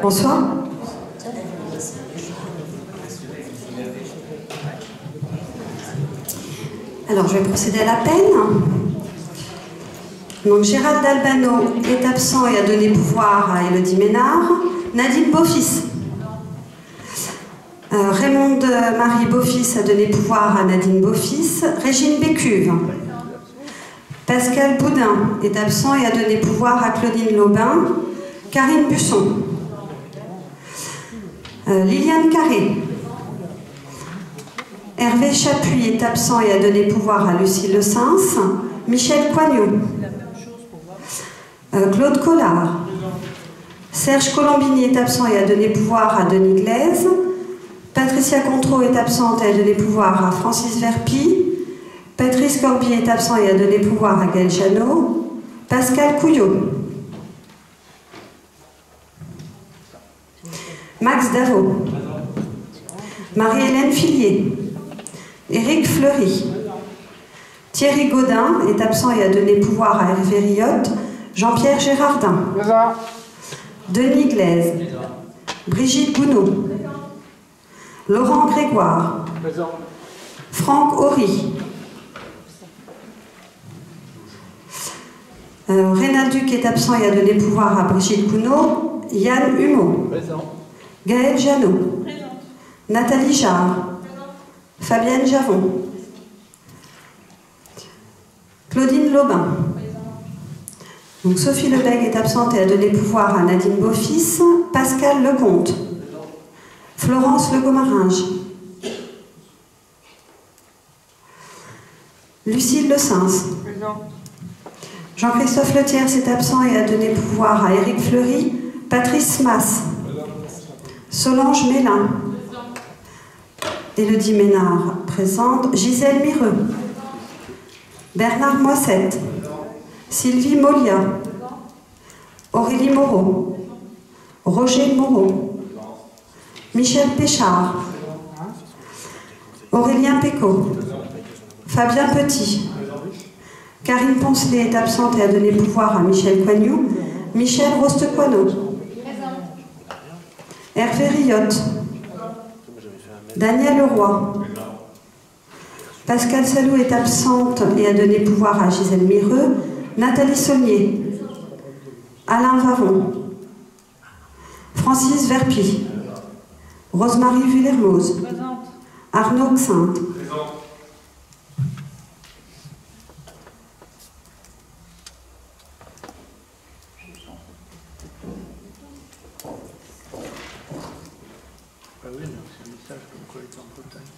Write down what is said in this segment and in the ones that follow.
Bonsoir. Alors, je vais procéder à l'appel. Donc, Gérald Albano est absent et a donné pouvoir à Élodie Ménard. Nadine Beaufils. Raymond Marie Beaufils a donné pouvoir à Nadine Beaufils. Régine Bécuve. Pascal Boudin est absent et a donné pouvoir à Claudine Lobin. Karine Busson. Liliane Carré. Hervé Chapuis est absent et a donné pouvoir à Lucille Le Sens. Michel Coignot. Claude Collard. Serge Colombini est absent et a donné pouvoir à Denis Glaise. Patricia Contreau est absente et a donné pouvoir à Francis Verpi. Patrice Corbier est absent et a donné pouvoir à Gaël Janot. Pascal Couillot. Max Davot. Marie-Hélène Fillier. Éric Fleury. Thierry Gaudin est absent et a donné pouvoir à Hervé Riotte. Jean-Pierre Gérardin. Denis Glaise. Brigitte Gounod. Laurent Grégoire. Franck Horry. Rénal Duc est absent et a donné pouvoir à Brigitte Gounod. Yann Humeau. Gaël Janot. Nathalie Jarre. Fabienne Javon. Claudine Lobin. Donc, Sophie Lebègue est absente et a donné pouvoir à Nadine Beaufils. Pascal Lecomte. Florence Legomaringe. Lucille Le Sens. Jean-Christophe Lethiers est absent et a donné pouvoir à Éric Fleury. Patrice Mas. Solange Mélin. Élodie Ménard présente. Gisèle Mireux. Bernard Moissette. Sylvie Molia. Aurélie Moreau. Roger Moreau. Michel Péchard. Aurélien Pécaud. Fabien Petit. Karine Poncelet est absente et a donné pouvoir à Michel Coignot. Michel Rostequano. Hervé Riotte. Daniel Leroy. Pascal Salou est absente et a donné pouvoir à Gisèle Mireux. Nathalie Saunier. Alain Varon. Francis Verpi. Rosemarie Vuillermoz. Arnaud Xinte. Ah oui, non, c'est un message comme quoi il est en Bretagne.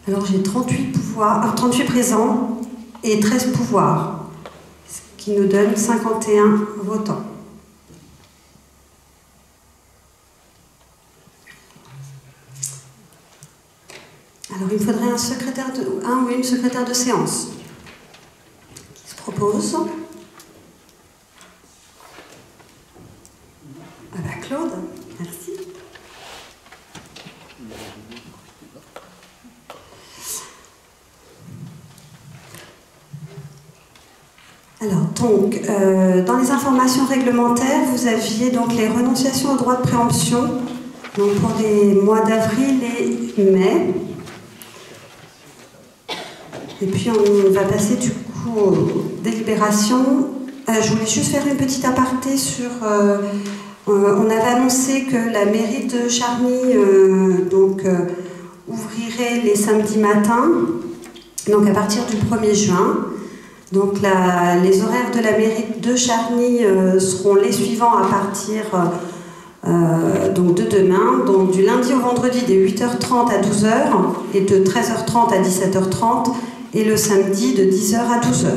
Alors j'ai 38 présents et 13 pouvoirs, ce qui nous donne 51 votants. Alors il me faudrait un ou une secrétaire de séance qui se propose. Ah bah Claude, merci. Alors, donc, dans les informations réglementaires, vous aviez donc les renonciations au droit de préemption, donc pour les mois d'avril et mai. Et puis, on va passer du coup aux délibérations. Je voulais juste faire une petite aparté sur On avait annoncé que la mairie de Charny ouvrirait les samedis matins, donc à partir du 1er juin. Donc les horaires de la mairie de Charny seront les suivants à partir de demain, donc du lundi au vendredi de 8h30 à 12h et de 13h30 à 17h30 et le samedi de 10h à 12h.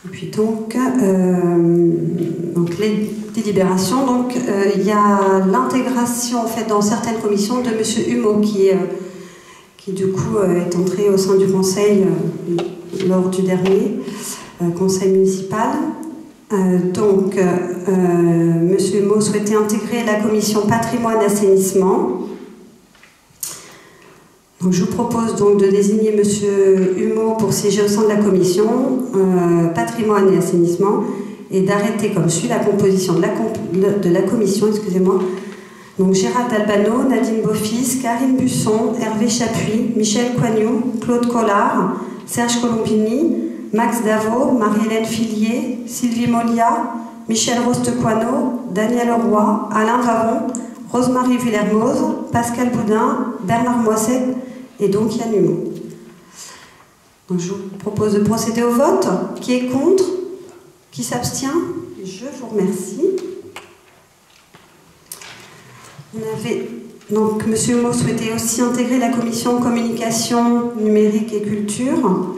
Et puis donc les délibérations, il y a l'intégration en fait dans certaines commissions de M. Humeau qui du coup est entré au sein du conseil lors du dernier conseil municipal. M. Humeau souhaitait intégrer la commission patrimoine-assainissement. Donc, je vous propose donc de désigner M. Humeau pour siéger au sein de la commission patrimoine et assainissement et d'arrêter comme suit la composition de la commission, excusez-moi. Donc Gérald Albano, Nadine Beaufils, Karine Busson, Hervé Chapuis, Michel Coignoux, Claude Collard, Serge Colombini, Max Davot, Marie-Hélène Fillier, Sylvie Molia, Michel Rostecoineau, Daniel Roy, Alain Vavon, Rosemarie Villermoz, Pascal Boudin, Bernard Moisset et donc Yann Humeau. Donc je vous propose de procéder au vote. Qui est contre? Qui s'abstient? Je vous remercie. Donc M. Humeau souhaitait aussi intégrer la commission communication, numérique et culture.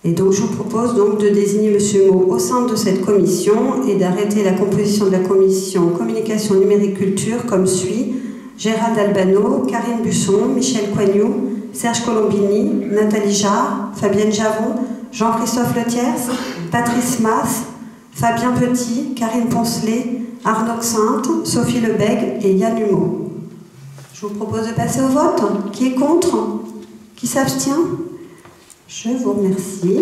Et donc je vous propose donc de désigner M. Humeau au sein de cette commission et d'arrêter la composition de la commission communication, numérique, culture comme suit: Gérald Albano, Karine Busson, Michel Coignoux, Serge Colombini, Nathalie Jarre, Fabienne Javon, Jean-Christophe Letiers, Patrice Mas, Fabien Petit, Karine Poncelet, Arnaud Xinte, Sophie Lebègue et Yann Humeau. Je vous propose de passer au vote. Qui est contre? Qui s'abstient? Je vous remercie.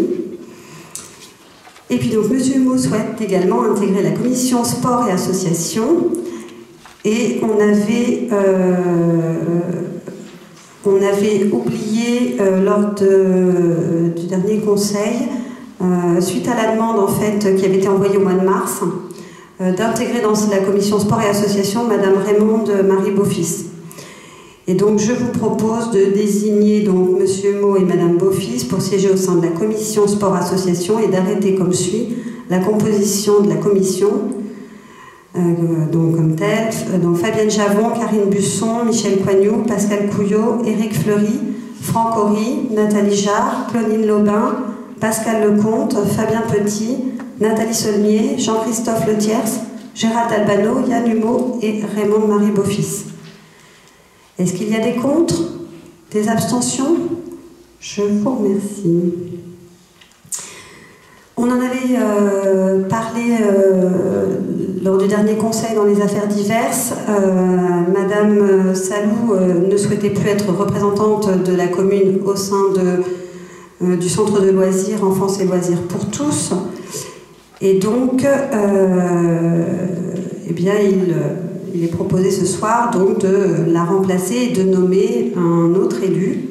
Et puis donc M. Humeau souhaite également intégrer la commission sport et association. Et on avait oublié lors du dernier conseil, suite à la demande en fait qui avait été envoyée au mois de mars, d'intégrer dans la commission sport et association Madame Raymonde Marie Beaufils. Et donc je vous propose de désigner donc M. Humeau et Madame Beaufils pour siéger au sein de la commission sport association et d'arrêter comme suit la composition de la commission donc comme telle, donc Fabienne Javon, Karine Busson, Michel Coignoux, Pascal Couillot, Éric Fleury, Franck Horry, Nathalie Jarre, Claudine Lobin, Pascal Lecomte, Fabien Petit, Nathalie Saulnier, Jean-Christophe Letiers, Gérald Albano, Yann Humeau et Raymonde Marie Beaufils. Est-ce qu'il y a des contre? Des abstentions? Je vous remercie. On en avait parlé lors du dernier conseil dans les affaires diverses. Madame Salou ne souhaitait plus être représentante de la commune au sein du centre de loisirs, enfance et loisirs pour tous. Et donc, eh bien, il est proposé ce soir donc, de la remplacer et de nommer un autre élu.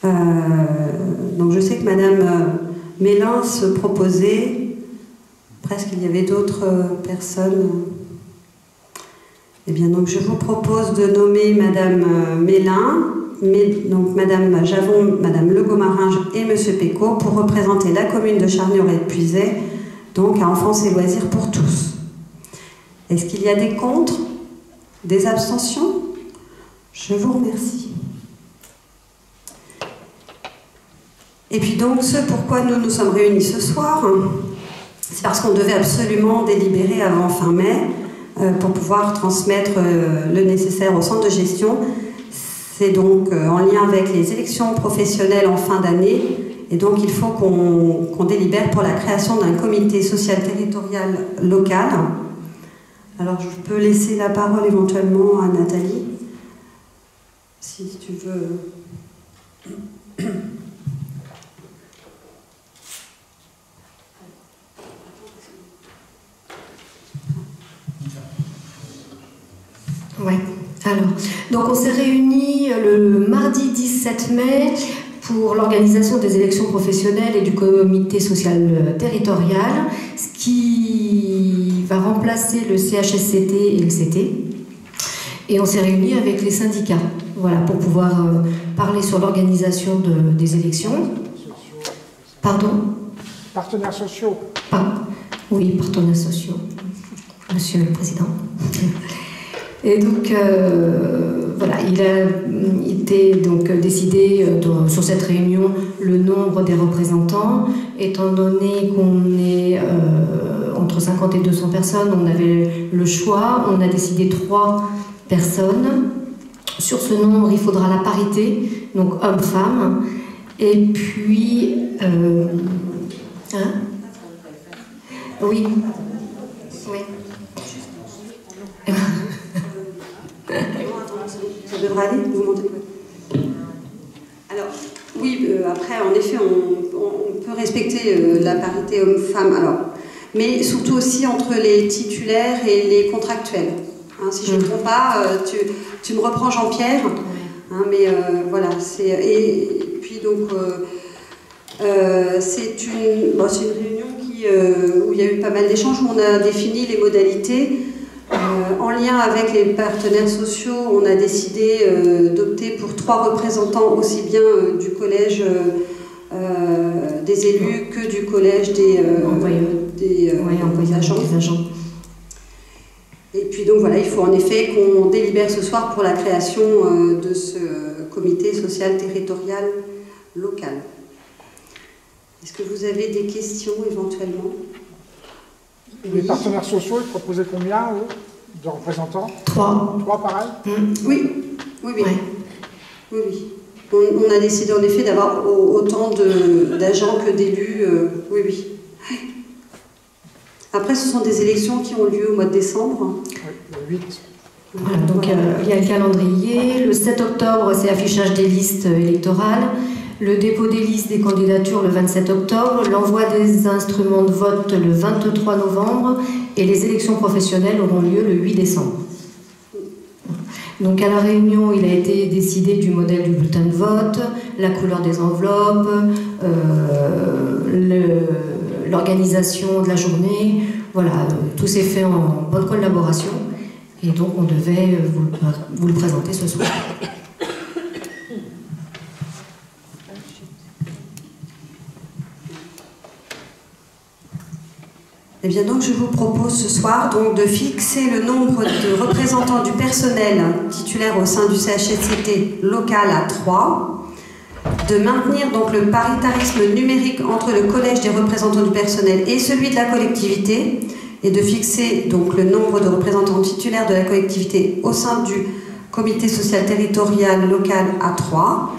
Donc je sais que Madame Mélin se proposait, presque il y avait d'autres personnes. Eh bien donc je vous propose de nommer Madame Mélin, donc Madame Javon, Madame Legomaringe et Monsieur Pécaud pour représenter la commune de Charny-Aurette-Puisaye, donc à enfance et loisirs pour tous. Est-ce qu'il y a des contre? Des abstentions? Je vous remercie. Et puis donc, ce pourquoi nous nous sommes réunis ce soir, c'est parce qu'on devait absolument délibérer avant fin mai pour pouvoir transmettre le nécessaire au centre de gestion. C'est donc en lien avec les élections professionnelles en fin d'année. Et donc, il faut qu'on délibère pour la création d'un comité social territorial local. Alors, je peux laisser la parole éventuellement à Nathalie, si tu veux. Ouais. Alors, donc on s'est réunis le mardi 17 mai pour l'organisation des élections professionnelles et du comité social territorial, ce qui va remplacer le CHSCT et le CT. Et on s'est réunis avec les syndicats, voilà, pour pouvoir parler sur l'organisation des élections. Pardon ? Partenaires sociaux. Oui, partenaires sociaux, Monsieur le Président. Et donc, voilà, il a été donc décidé sur cette réunion le nombre des représentants. Étant donné qu'on est entre 50 et 200 personnes, on avait le choix. On a décidé 3 personnes. Sur ce nombre, il faudra la parité, donc hommes-femmes. Et puis... oui. Oui. Ça devrait aller, vous montez. Alors, oui, après, en effet, on peut respecter la parité homme-femme, alors, mais surtout aussi entre les titulaires et les contractuels. Hein, si je ne me trompe pas, tu me reprends Jean-Pierre, hein, mais voilà, c'est... Et puis donc, c'est une réunion où il y a eu pas mal d'échanges, où on a défini les modalités. En lien avec les partenaires sociaux, on a décidé d'opter pour 3 représentants, aussi bien du collège des élus que du collège des agents. Et puis donc voilà, il faut en effet qu'on délibère ce soir pour la création de ce comité social territorial local. Est-ce que vous avez des questions éventuellement ? Les partenaires sociaux, ils proposaient combien, eux, de représentants ? 3. 3, pareil ? Oui. On a décidé en effet d'avoir autant d'agents que d'élus. Oui. Après, ce sont des élections qui ont lieu au mois de décembre. Oui, le 8. Voilà, donc il y a le calendrier. Le 7 octobre, c'est affichage des listes électorales. Le dépôt des listes des candidatures le 27 octobre, l'envoi des instruments de vote le 23 novembre et les élections professionnelles auront lieu le 8 décembre. Donc à la réunion, il a été décidé du modèle du bulletin de vote, la couleur des enveloppes, l'organisation de la journée. Voilà, tout s'est fait en bonne collaboration et donc on devait vous le présenter ce soir. Eh bien donc je vous propose ce soir donc, de fixer le nombre de représentants du personnel titulaire au sein du CHSCT local à 3, de maintenir donc le paritarisme numérique entre le collège des représentants du personnel et celui de la collectivité, et de fixer donc le nombre de représentants titulaires de la collectivité au sein du comité social territorial local à 3,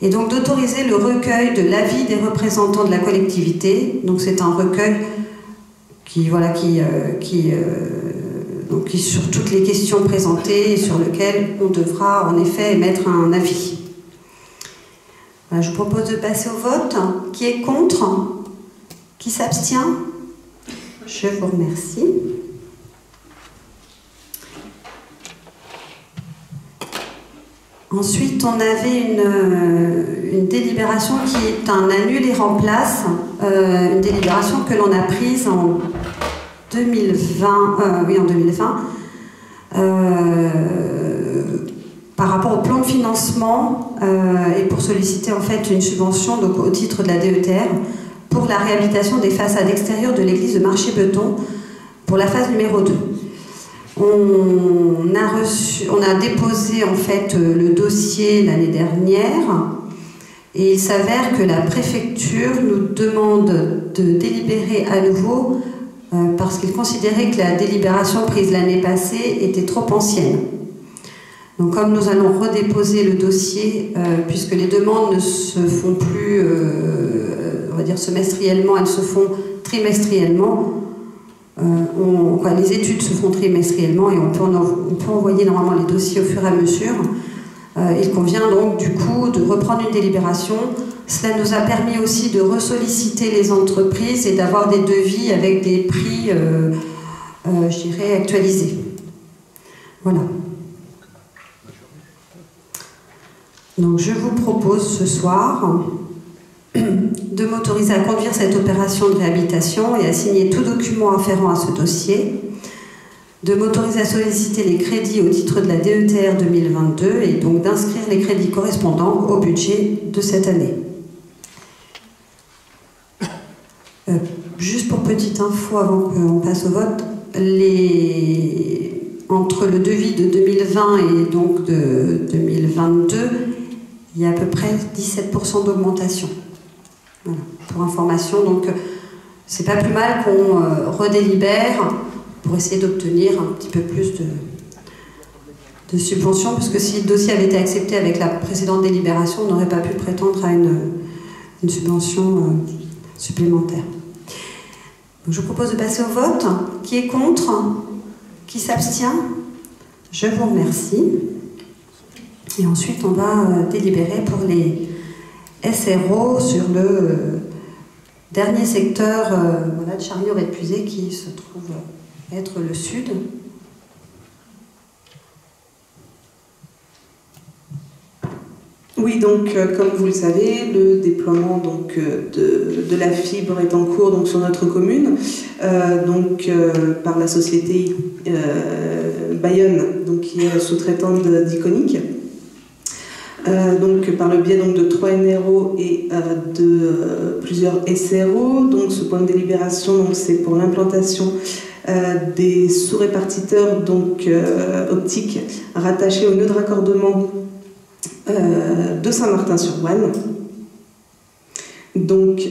et donc d'autoriser le recueil de l'avis des représentants de la collectivité. Donc c'est un recueil qui sur toutes les questions présentées et sur lequel on devra en effet émettre un avis. Voilà, je vous propose de passer au vote. Qui est contre? Qui s'abstient? Je vous remercie. Ensuite, on avait une délibération qui est un annule et remplace, une délibération que l'on a prise en 2020, par rapport au plan de financement et pour solliciter en fait une subvention donc, au titre de la DETR pour la réhabilitation des façades extérieures de l'église de Marché-Beton pour la phase numéro 2. On a déposé en fait le dossier l'année dernière et il s'avère que la préfecture nous demande de délibérer à nouveau parce qu'il considérait que la délibération prise l'année passée était trop ancienne. Donc comme nous allons redéposer le dossier, puisque les demandes ne se font plus, on va dire semestriellement, elles se font trimestriellement. Les études se font trimestriellement et on peut envoyer normalement les dossiers au fur et à mesure. Il convient donc du coup de reprendre une délibération. Cela nous a permis aussi de ressolliciter les entreprises et d'avoir des devis avec des prix, je dirais, actualisés. Voilà. Donc je vous propose ce soir de m'autoriser à conduire cette opération de réhabilitation et à signer tout document afférent à ce dossier, de m'autoriser à solliciter les crédits au titre de la DETR 2022 et donc d'inscrire les crédits correspondants au budget de cette année. Juste pour petite info avant qu'on passe au vote, entre le devis de 2020 et donc de 2022, il y a à peu près 17% d'augmentation. Voilà, pour information, donc c'est pas plus mal qu'on redélibère pour essayer d'obtenir un petit peu plus de subventions, parce que si le dossier avait été accepté avec la précédente délibération, on n'aurait pas pu prétendre à une subvention supplémentaire. Donc je vous propose de passer au vote. Qui est contre? Qui s'abstient? Je vous remercie. Et ensuite, on va délibérer pour les SRO sur le dernier secteur voilà, de Charny-au-Red-Puisé qui se trouve être le sud. Oui, donc comme vous le savez, le déploiement donc, de la fibre est en cours donc, sur notre commune, par la société Bayonne, donc, qui est sous-traitante d'Iconic. Donc par le biais donc, de 3 NRO et de plusieurs SRO. Donc ce point de délibération, c'est pour l'implantation des sous-répartiteurs optiques rattachés au nœud de raccordement de Saint-Martin-sur-Ouane. Donc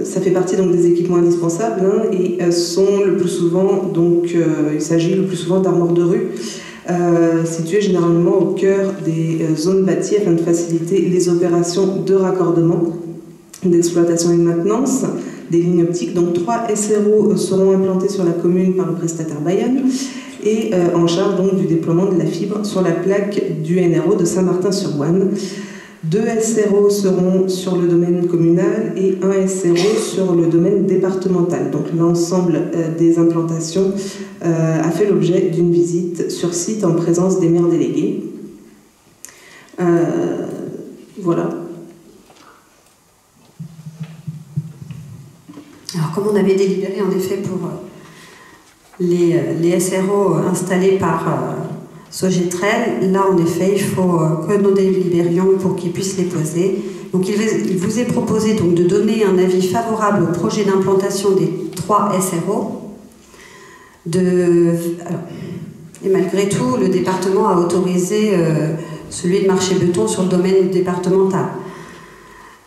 ça fait partie donc, des équipements indispensables et sont le plus souvent, il s'agit le plus souvent d'armoires de rue situées généralement au cœur des zones bâties afin de faciliter les opérations de raccordement, d'exploitation et de maintenance des lignes optiques. Donc 3 SRO seront implantés sur la commune par le prestataire Bayonne et en charge donc du déploiement de la fibre sur la plaque du NRO de Saint-Martin-sur-Ouane. 2 SRO seront sur le domaine communal et 1 SRO sur le domaine départemental. Donc l'ensemble des implantations a fait l'objet d'une visite sur site en présence des maires délégués. Voilà. Alors comme on avait délibéré en effet pour les SRO installés par Sogetrel, là en effet il faut que nous délibérions pour qu'ils puissent les poser. Donc il vous est proposé donc de donner un avis favorable au projet d'implantation des 3 SRO. Et malgré tout, le département a autorisé celui de Marché-Beton sur le domaine départemental.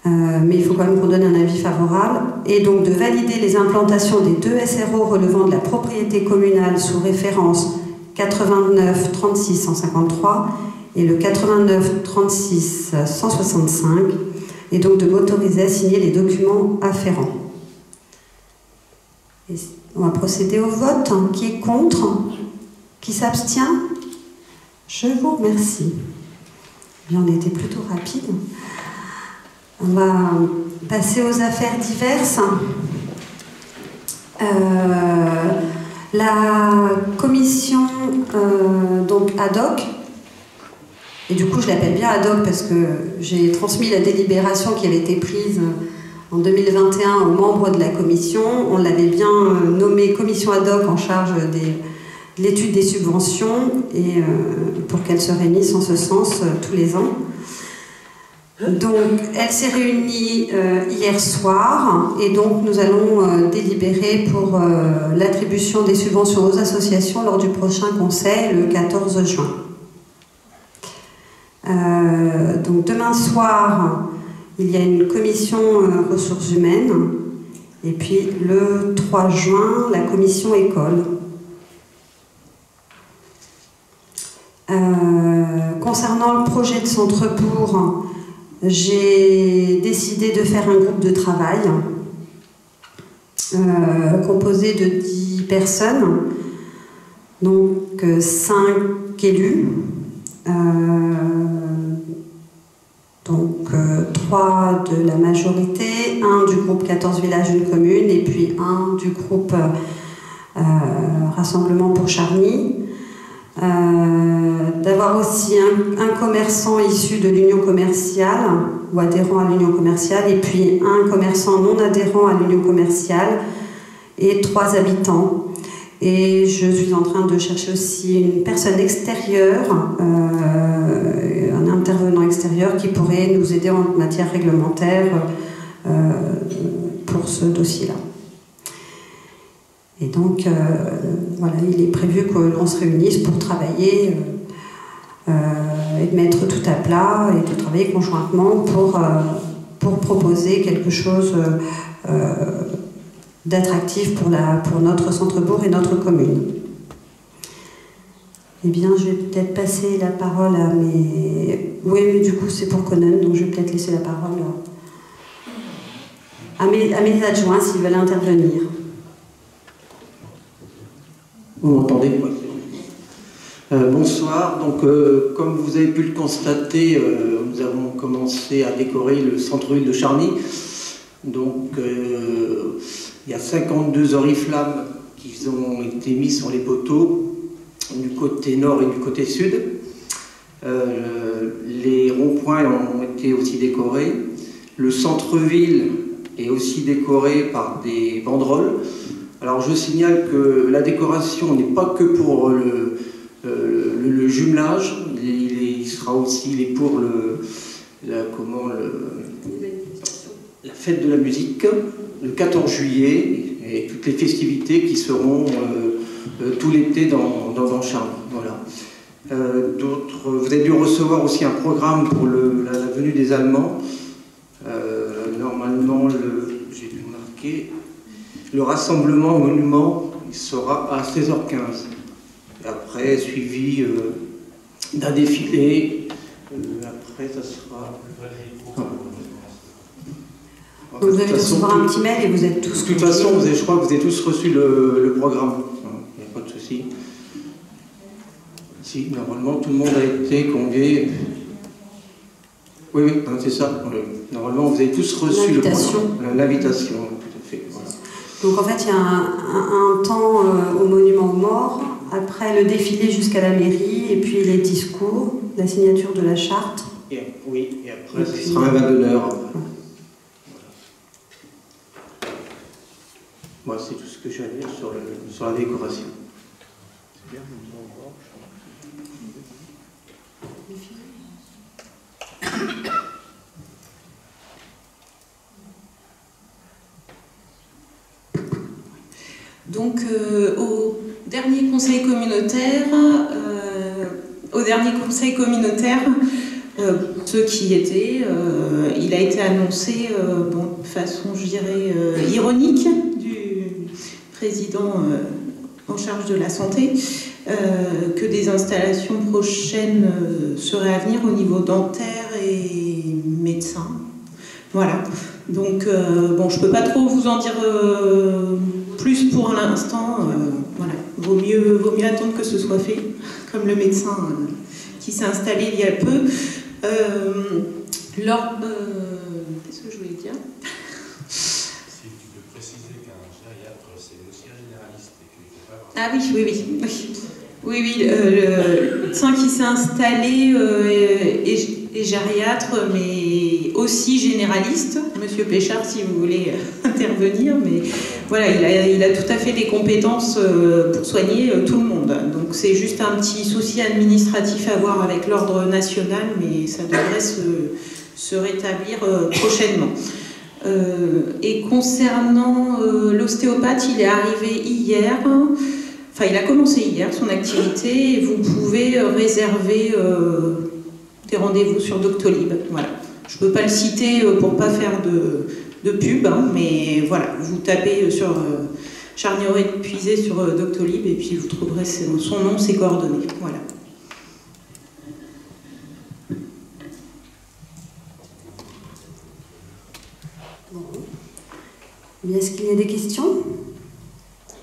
Mais il faut quand même qu'on donne un avis favorable. Et donc de valider les implantations des 2 SRO relevant de la propriété communale sous référence 89 36 153 et le 89 36 165, et donc de m'autoriser à signer les documents afférents. Et on va procéder au vote. Qui est contre? Qui s'abstient? Je vous remercie. Bien, on était plutôt rapide. On va passer aux affaires diverses. La commission donc ad hoc, et du coup je l'appelle bien ad hoc parce que j'ai transmis la délibération qui avait été prise en 2021 aux membres de la commission. On l'avait bien nommée commission ad hoc en charge de l'étude des subventions et pour qu'elle se réunisse en ce sens tous les ans. Donc, elle s'est réunie hier soir et donc nous allons délibérer pour l'attribution des subventions aux associations lors du prochain conseil le 14 juin. Donc demain soir, il y a une commission ressources humaines et puis le 3 juin, la commission école. Concernant le projet de Centrebourg, j'ai décidé de faire un groupe de travail composé de 10 personnes, donc 5 élus, donc 3 de la majorité, 1 du groupe 14 villages d'une commune et puis 1 du groupe Rassemblement pour Charny. d'avoir aussi un commerçant issu de l'union commerciale ou adhérent à l'union commerciale, et puis un commerçant non adhérent à l'union commerciale et 3 habitants. Et je suis en train de chercher aussi une personne extérieure, un intervenant extérieur qui pourrait nous aider en matière réglementaire pour ce dossier-là. Et donc, voilà, il est prévu que l'on se réunisse pour travailler et de mettre tout à plat et de travailler conjointement pour proposer quelque chose d'attractif pour notre centre-bourg et notre commune. Eh bien, je vais peut-être passer la parole à mes... Oui, mais du coup, c'est pour Conan, donc je vais peut-être laisser la parole à mes adjoints s'ils veulent intervenir. Vous m'entendez? Bonsoir. Donc, comme vous avez pu le constater, nous avons commencé à décorer le centre-ville de Charny. Donc, il y a 52 oriflammes qui ont été mis sur les poteaux du côté nord et du côté sud. Les ronds-points ont été aussi décorés. Le centre-ville est aussi décoré par des banderoles. Alors je signale que la décoration n'est pas que pour le jumelage, il sera aussi pour la fête de la musique, le 14 juillet, et toutes les festivités qui seront tout l'été dans Charny. Voilà. Vous avez dû recevoir aussi un programme pour la venue des Allemands. Normalement, j'ai dû marquer... Le rassemblement au monument, il sera à 16h15. Et après, suivi d'un défilé. Après, ça sera... Donc vous avez recevoir un petit mail et vous êtes tous... De toute façon, je crois que vous avez tous reçu le programme. Il n'y a pas de souci. Si, normalement, tout le monde a été convié. Oui, c'est ça. Normalement, vous avez tous reçu le programme. L'invitation, tout à fait. Voilà. Donc en fait, il y a un temps au monument aux morts, après le défilé jusqu'à la mairie, et puis les discours, la signature de la charte. Et après, ce sera un vin d'honneur. Moi, c'est tout ce que j'ai à dire sur la décoration. C'est bien, Donc, au dernier conseil communautaire, ceux qui y étaient, il a été annoncé, de façon, je dirais, ironique, du président en charge de la santé, que des installations prochaines seraient à venir au niveau dentaire et médecin. Voilà. Donc, je ne peux pas trop vous en dire plus pour l'instant. Voilà. Vaut mieux attendre que ce soit fait, comme le médecin qui s'est installé il y a peu. Qu'est-ce que je voulais dire? Si tu peux préciser qu'un gériatre, c'est aussi un généraliste et qu'il ne faut pas avoir... Ah oui, le médecin qui s'est installé est gériatre, mais aussi généraliste. Monsieur Péchard, si vous voulez intervenir, mais voilà, il a tout à fait des compétences pour soigner tout le monde. Donc c'est juste un petit souci administratif à voir avec l'ordre national, mais ça devrait se rétablir prochainement. Et concernant l'ostéopathe, il est arrivé hier. Enfin, il a commencé hier son activité et vous pouvez réserver des rendez-vous sur Doctolib. Voilà. Je ne peux pas le citer pour ne pas faire de pub, hein, mais voilà, vous tapez sur Charny-Auré-Puisé sur Doctolib et puis vous trouverez son nom, ses coordonnées. Voilà. Est-ce qu'il y a des questions?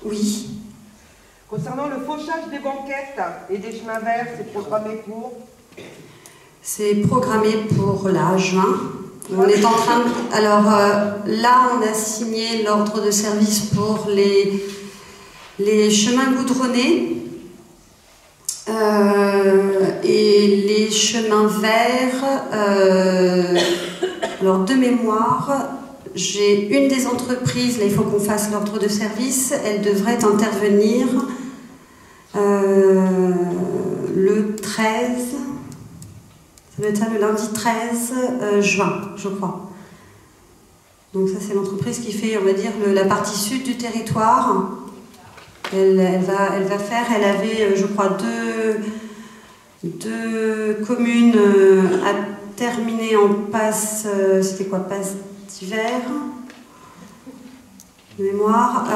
Oui. Concernant le fauchage des banquettes et des chemins verts, c'est programmé pour? C'est programmé pour là, juin. On est en train de... Alors là, on a signé l'ordre de service pour les chemins goudronnés. Et les chemins verts, alors de mémoire, j'ai une des entreprises, là il faut qu'on fasse l'ordre de service, elle devrait intervenir le 13, ça doit être ça, le lundi 13 juin, je crois. Donc ça c'est l'entreprise qui fait, on va dire, la partie sud du territoire. Elle va faire, elle avait, je crois, deux communes à terminer en passe, c'était quoi, passe d'hiver, de mémoire.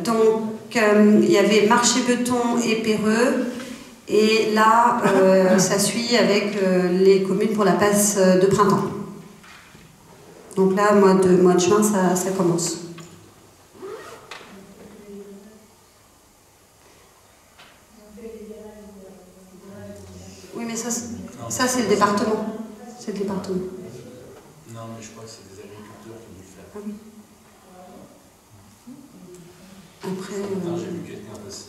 Donc, il y avait Marché-Beton et Péreux, et là, ça suit avec les communes pour la passe de printemps. Donc là, mois de juin, ça commence. Oui, mais ça c'est le département. C'est le département. Non, mais je crois que c'est des agriculteurs qui vont le faire. Ah oui. Après. J'ai vu quelqu'un passer.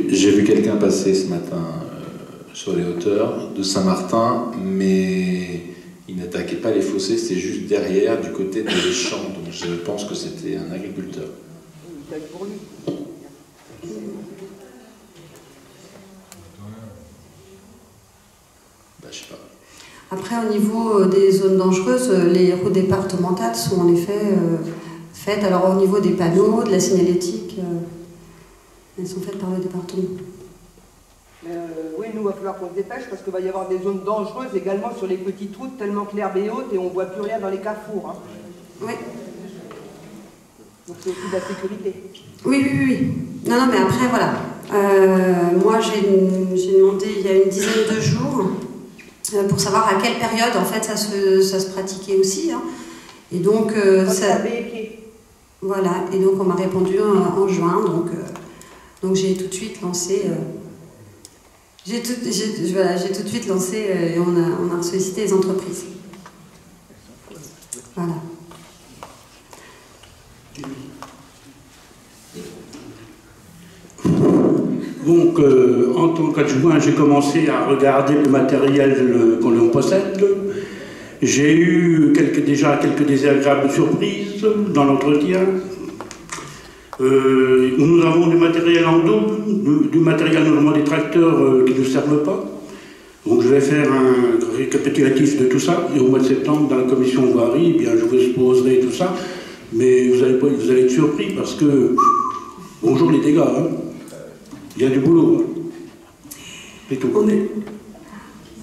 J'ai vu quelqu'un passer ce matin sur les hauteurs de Saint-Martin, mais il n'attaquait pas les fossés, c'était juste derrière, du côté des champs. Donc je pense que c'était un agriculteur. Je sais pas. Après, au niveau des zones dangereuses, les routes départementales sont en effet faites. Alors au niveau des panneaux, de la signalétique, elles sont faites par le département. Oui, nous, il va falloir qu'on se dépêche parce qu'il va y avoir des zones dangereuses également sur les petites routes, tellement que l'herbe est haute et on ne voit plus rien dans les carrefours. Hein. Oui. Donc c'est aussi de la sécurité. Oui. Non, mais après, voilà. Moi, j'ai demandé il y a une dizaine de jours pour savoir à quelle période, en fait, ça se pratiquait aussi. Hein. Et donc, voilà. Et donc, on m'a répondu en juin. Donc j'ai tout de suite lancé... J'ai tout de suite lancé et on a sollicité les entreprises. Voilà. Donc, en tant qu'adjoint, j'ai commencé à regarder le matériel qu'on possède. J'ai eu déjà quelques désagréables surprises dans l'entretien. Nous avons du matériel en double, du matériel normalement des tracteurs qui ne servent pas. Donc je vais faire un récapitulatif de tout ça. Et au mois de septembre, dans la commission voirie, eh bien, je vous exposerai tout ça. Mais vous allez être surpris parce que... Bonjour les dégâts, hein. Il y a du boulot. Hein. C'est tout.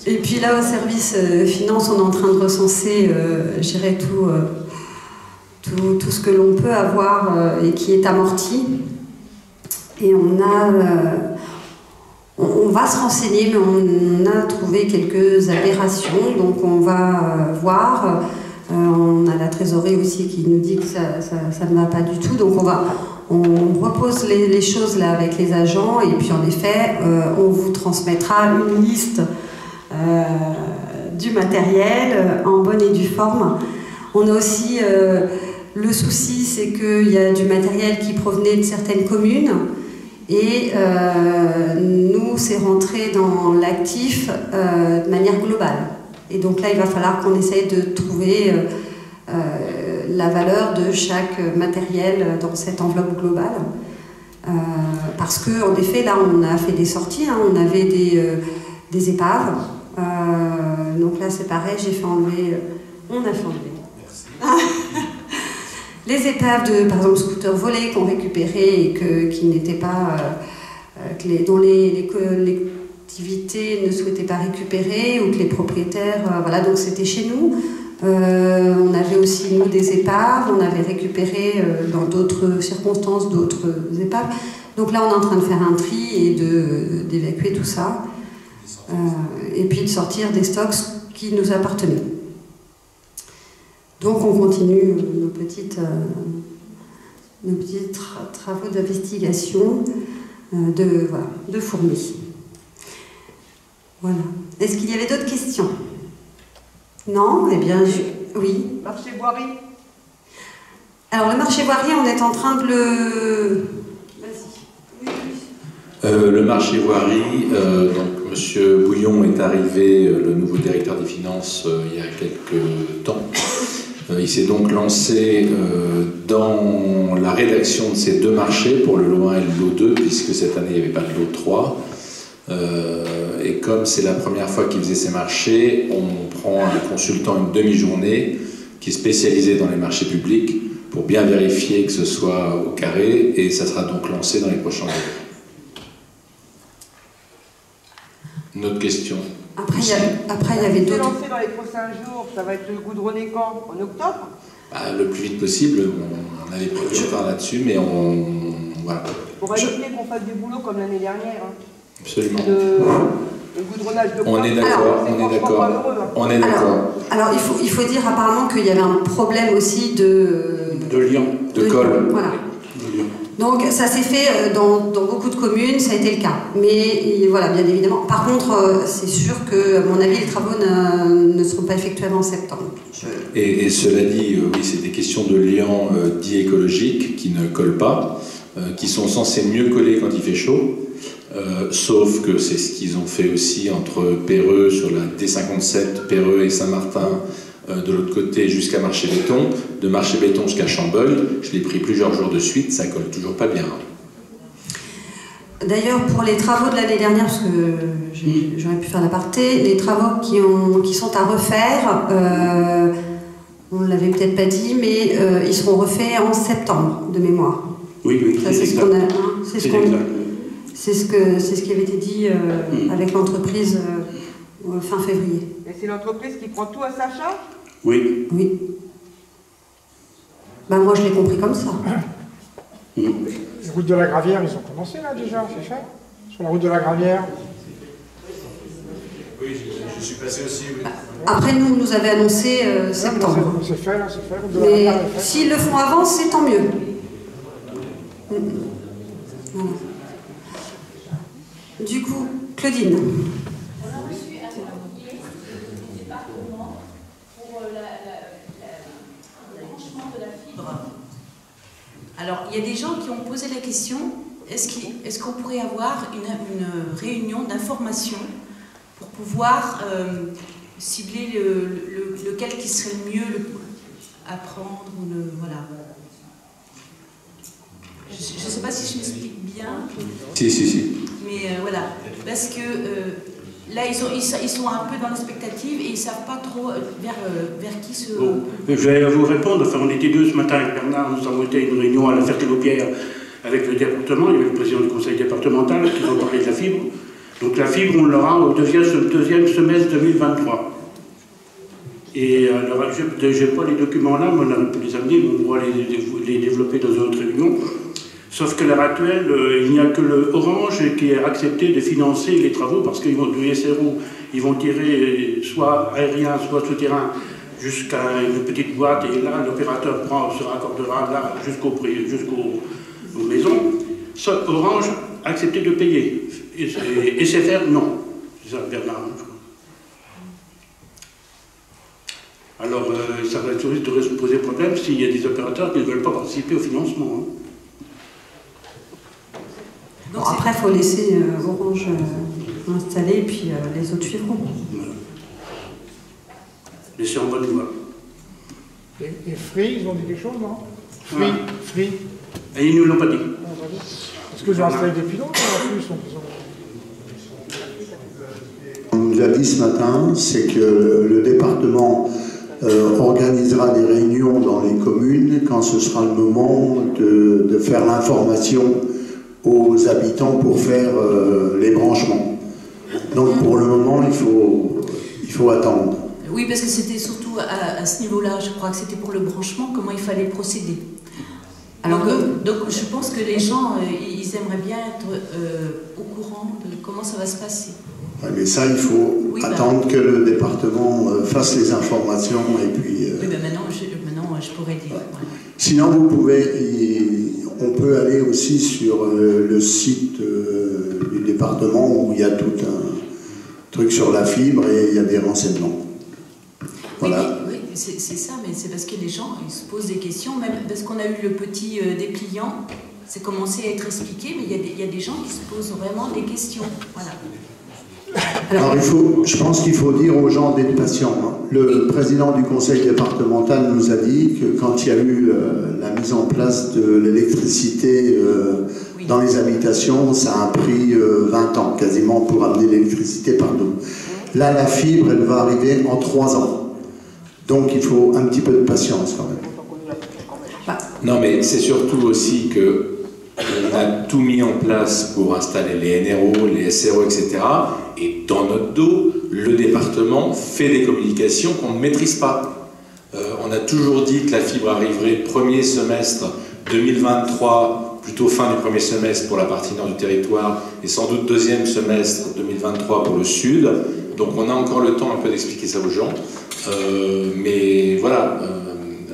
Et puis là, au service finance, on est en train de recenser, je dirais, tout ce que l'on peut avoir et qui est amorti. Et on va se renseigner, mais on a trouvé quelques aberrations, donc on va voir. On a la trésorerie aussi qui nous dit que ça ne va pas du tout, donc on repose les choses là avec les agents, et puis en effet, on vous transmettra une liste du matériel en bonne et due forme. On a aussi... le souci, c'est qu'il y a du matériel qui provenait de certaines communes et nous, c'est rentré dans l'actif de manière globale. Et donc là, il va falloir qu'on essaye de trouver la valeur de chaque matériel dans cette enveloppe globale. Parce qu'en effet, là, on a fait des sorties, hein, on avait des épaves. Donc là, c'est pareil, j'ai fait enlever... on a fait enlever. Merci. Les épaves de, par exemple, scooters volés qu'on récupérait et qui n'étaient pas, dont les collectivités ne souhaitaient pas récupérer ou que les propriétaires, voilà, donc c'était chez nous. On avait aussi, nous, des épaves, on avait récupéré dans d'autres circonstances d'autres épaves. Donc là, on est en train de faire un tri et d'évacuer tout ça. Et puis de sortir des stocks qui nous appartenaient. Donc on continue nos petits travaux d'investigation de fourmis. Voilà. Est-ce qu'il y avait d'autres questions? Non? Eh bien, oui. Marché voirie. Alors le marché voirie, on est en train de le... Vas-y. Oui. Le marché voirie, donc Monsieur Bouillon est arrivé, le nouveau directeur des finances, il y a quelques temps. Il s'est donc lancé dans la rédaction de ces deux marchés pour le lot 1 et le lot 2, puisque cette année il n'y avait pas de lot 3. Et comme c'est la première fois qu'il faisait ces marchés, on prend un consultant une demi-journée qui est spécialisé dans les marchés publics pour bien vérifier que ce soit au carré, et ça sera donc lancé dans les prochains jours. Une autre question. Après, il y avait d'autres. lancé dans les prochains jours, ça va être le goudronné quand? En octobre? Le plus vite possible, on avait pris du retard là-dessus, mais voilà. Pour éviter qu'on fasse du boulot comme l'année dernière. Hein. Absolument. Le goudronnage de On est d'accord, on est d'accord. Alors, il faut dire apparemment qu'il y avait un problème aussi de liant, de colle. Voilà. Donc ça s'est fait dans beaucoup de communes, ça a été le cas. Mais voilà, bien évidemment. Par contre, c'est sûr que, à mon avis, les travaux ne seront pas effectués avant septembre. Et cela dit, oui, c'est des questions de liant dits écologiques qui ne collent pas, qui sont censés mieux coller quand il fait chaud. Sauf que c'est ce qu'ils ont fait aussi entre Perreux sur la D57, Perreux et Saint-Martin, de l'autre côté jusqu'à Marché-Béton, de Marché-Béton jusqu'à Chambolle. Je l'ai pris plusieurs jours de suite, ça colle toujours pas bien. D'ailleurs, pour les travaux de l'année dernière, parce que j'aurais pu faire l'aparté, les travaux qui sont à refaire, on ne l'avait peut-être pas dit, mais ils seront refaits en septembre, de mémoire. Oui, ça, c'est ce qu'on a. C'est ce qui avait été dit avec l'entreprise fin février. Et c'est l'entreprise qui prend tout à sa charge? Oui. Oui. Moi, je l'ai compris comme ça. Les routes de la Gravière, ils ont commencé là déjà, c'est fait? Sur la route de la Gravière? Oui, je suis passé aussi, oui. Après, nous avait annoncé septembre. C'est fait, là, c'est fait. Mais s'ils le font avant, c'est tant mieux. Voilà. Du coup, Claudine. Alors, il y a des gens qui ont posé la question, est-ce qu'on pourrait avoir une réunion d'information pour pouvoir cibler lequel qui serait le mieux à prendre voilà. Je ne sais pas si je m'explique bien. Si. Mais voilà, parce que là, ils sont un peu dans l'expectative et ils ne savent pas trop vers qui se... Bon, je vais vous répondre. Enfin, on était deux ce matin avec Bernard, nous avons été à une réunion à la Ferté-Laupière avec le département, il y avait le président du conseil départemental qui nous parlait de la fibre. Donc la fibre, on l'aura au deuxième semestre 2023. Et alors, je n'ai pas les documents là, mais on aurait pu les amener, on pourra les développer dans une autre réunion. Sauf qu'à l'heure actuelle, il n'y a que le Orange qui a accepté de financer les travaux parce qu'ils vont du SRO, ils vont tirer soit aérien, soit souterrain jusqu'à une petite boîte et là, l'opérateur se raccordera là jusqu'aux maisons. Sauf Orange a accepté de payer. Et SFR, non. C'est ça, Bernard. Alors, ça va être risque de se poser problème s'il y a des opérateurs qui ne veulent pas participer au financement. Hein. Bon, après, il faut laisser Orange installer et puis les autres suivront. Voilà. Laisser en bonne voie. Et Free, ils ont dit quelque chose, non? Free. Et ils ne nous l'ont pas dit. Est-ce que j'ai installé depuis longtemps en plus? On nous a dit ce matin, c'est que le département organisera des réunions dans les communes quand ce sera le moment de faire l'information aux habitants pour faire les branchements. Donc pour le moment, il faut attendre. Oui, parce que c'était surtout à ce niveau-là, je crois que c'était pour le branchement, comment il fallait procéder. Alors donc je pense que les gens, ils aimeraient bien être au courant de comment ça va se passer. Ouais, mais ça, il faut attendre que le département fasse les informations et puis... Oui, ben maintenant, je pourrais dire. Ouais. Sinon, on peut aller aussi sur le site du département où il y a tout un truc sur la fibre et il y a des renseignements. Voilà. Oui, c'est ça, mais c'est parce que les gens ils se posent des questions, même parce qu'on a eu le petit dépliant, c'est commencé à être expliqué, mais il y a des gens qui se posent vraiment des questions. Voilà. Alors je pense qu'il faut dire aux gens d'être patients. Hein. Le président du conseil départemental nous a dit que quand il y a eu la mise en place de l'électricité dans les habitations, ça a pris 20 ans quasiment pour amener l'électricité partout. Là, la fibre, elle va arriver en 3 ans. Donc il faut un petit peu de patience quand même. Non, mais c'est surtout aussi que on a tout mis en place pour installer les NRO, les SRO, etc. Et dans notre dos, le département fait des communications qu'on ne maîtrise pas. On a toujours dit que la fibre arriverait premier semestre 2023, plutôt fin du premier semestre pour la partie nord du territoire, et sans doute deuxième semestre 2023 pour le sud. Donc on a encore le temps un peu d'expliquer ça aux gens. Mais voilà,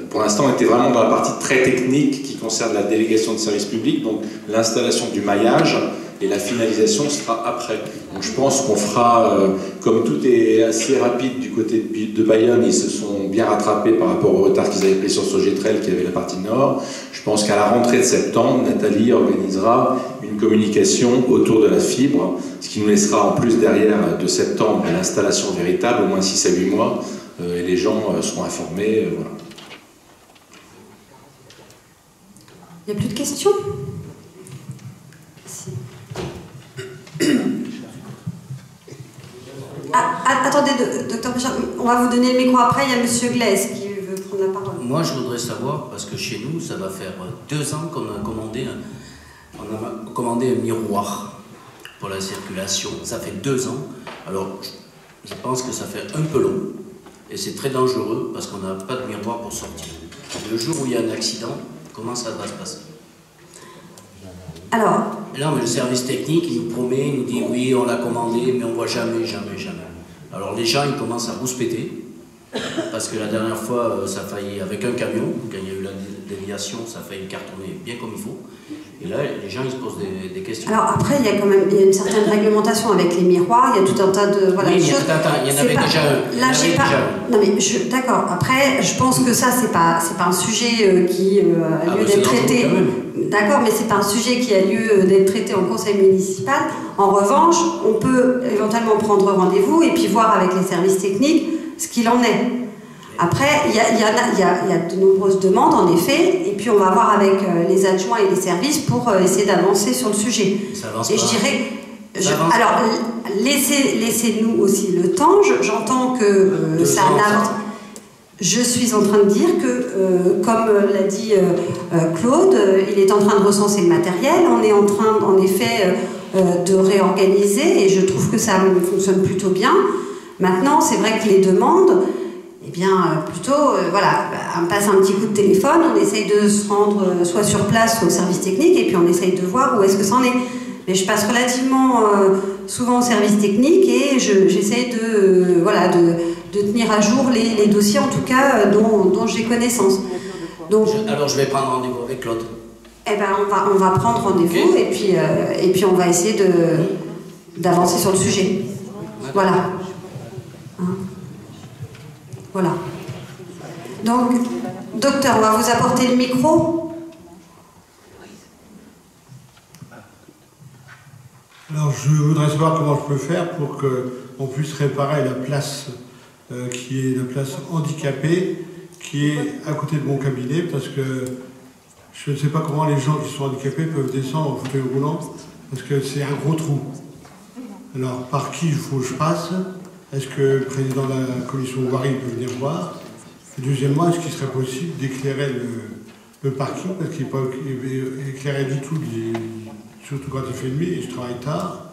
pour l'instant on était vraiment dans la partie très technique qui concerne la délégation de services publics, donc l'installation du maillage, et la finalisation sera après. Donc je pense qu'on fera, comme tout est assez rapide du côté de Bayonne, ils se sont bien rattrapés par rapport au retard qu'ils avaient pris sur Sogetrel qui avait la partie nord. Je pense qu'à la rentrée de septembre, Nathalie organisera une communication autour de la fibre, ce qui nous laissera en plus derrière de septembre l'installation véritable, au moins 6 à 8 mois, et les gens seront informés. Voilà. Il n'y a plus de questions? Attendez, docteur Péchard, on va vous donner le micro après, il y a monsieur Glaise qui veut prendre la parole. Moi, je voudrais savoir, parce que chez nous, ça va faire 2 ans qu'on a commandé un miroir pour la circulation. Ça fait 2 ans. Alors, je pense que ça fait un peu long, et c'est très dangereux, parce qu'on n'a pas de miroir pour sortir. Le jour où il y a un accident, comment ça va se passer? Alors... Non, mais le service technique, il nous promet, il nous dit oui, on l'a commandé, mais on voit jamais. Alors les gens, ils commencent à rouspéter, parce que la dernière fois, ça a failli, avec un camion, quand il y a eu la déviation, ça a failli cartonner bien comme il faut. Et là, les gens, ils se posent des questions. Alors après, il y a quand même une certaine réglementation avec les miroirs, il y a tout un tas de... Voilà, oui, il y en avait déjà un. Là, j'ai pas... Non mais, d'accord, après, je pense que ça, c'est pas un sujet qui a lieu d'être traité... D'accord, mais c'est pas un sujet qui a lieu d'être traité en conseil municipal. En revanche, on peut éventuellement prendre rendez-vous et puis voir avec les services techniques ce qu'il en est. Après, il y a de nombreuses demandes, en effet, et puis on va voir avec les adjoints et les services pour essayer d'avancer sur le sujet. Ça avance et pas. je dirais... alors, laissez-nous aussi le temps. J'entends que ça n'avance. Je suis en train de dire que, comme l'a dit Claude, il est en train de recenser le matériel, on est en train, en effet, de réorganiser, et je trouve que ça fonctionne plutôt bien. Maintenant, c'est vrai que les demandes, eh bien, plutôt, voilà, on passe un petit coup de téléphone, on essaye de se rendre soit sur place, soit au service technique, et puis on essaye de voir où est-ce que ça en est. Mais je passe relativement souvent au service technique, et j'essaye de tenir à jour les dossiers, en tout cas, dont j'ai connaissance. Donc, alors je vais prendre rendez-vous avec Claude. Eh ben, on va prendre rendez-vous, okay. et puis on va essayer d'avancer sur le sujet. Voilà. Hein? Voilà. Donc, docteur, on va vous apporter le micro. Alors, je voudrais savoir comment je peux faire pour qu'on puisse réparer la place qui est la place handicapée, qui est à côté de mon cabinet, parce que je ne sais pas comment les gens qui sont handicapés peuvent descendre en fauteuil roulant, parce que c'est un gros trou. Alors, par qui il faut que je passe? Est-ce que le président de la commission voirie peut venir voir? Et deuxièmement, est-ce qu'il serait possible d'éclairer le parking, parce qu'il n'est pas éclairé du tout, surtout quand il fait nuit, et je travaille tard,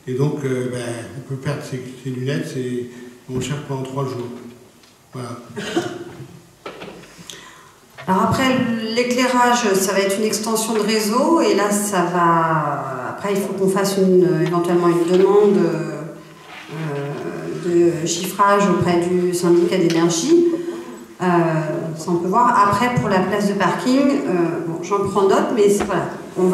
et donc on peut perdre ses lunettes, et on cherche pendant 3 jours. Voilà. Alors après, l'éclairage, ça va être une extension de réseau, et là, ça va... Après, il faut qu'on fasse éventuellement une demande de chiffrage auprès du syndicat d'énergie. Ça, on peut voir. Après, pour la place de parking, bon, j'en prends note, mais voilà, on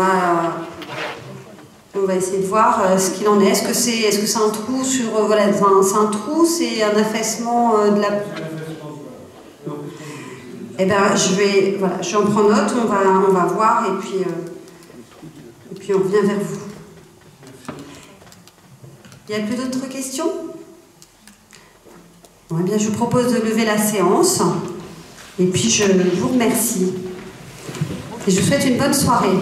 va essayer de voir ce qu'il en est. Est-ce que c'est un trou sur... voilà, c'est un trou, c'est un affaissement de la... Eh bien, j'en prends note, on va voir, et puis puis on revient vers vous. Il n'y a plus d'autres questions? Bon, eh bien, je vous propose de lever la séance. Et puis je vous remercie. Et je vous souhaite une bonne soirée.